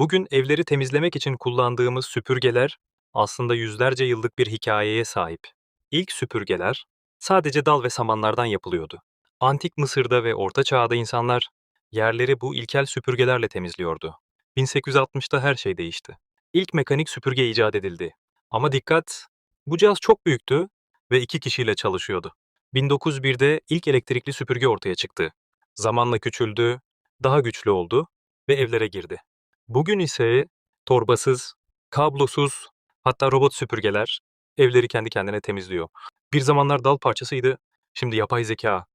Bugün evleri temizlemek için kullandığımız süpürgeler aslında yüzlerce yıllık bir hikayeye sahip. İlk süpürgeler sadece dal ve samanlardan yapılıyordu. Antik Mısır'da ve Orta Çağ'da insanlar yerleri bu ilkel süpürgelerle temizliyordu. 1860'ta her şey değişti. İlk mekanik süpürge icat edildi. Ama dikkat, bu cihaz çok büyüktü ve iki kişiyle çalışıyordu. 1901'de ilk elektrikli süpürge ortaya çıktı. Zamanla küçüldü, daha güçlü oldu ve evlere girdi. Bugün ise torbasız, kablosuz, hatta robot süpürgeler evleri kendi kendine temizliyor. Bir zamanlar dal parçasıydı, şimdi yapay zeka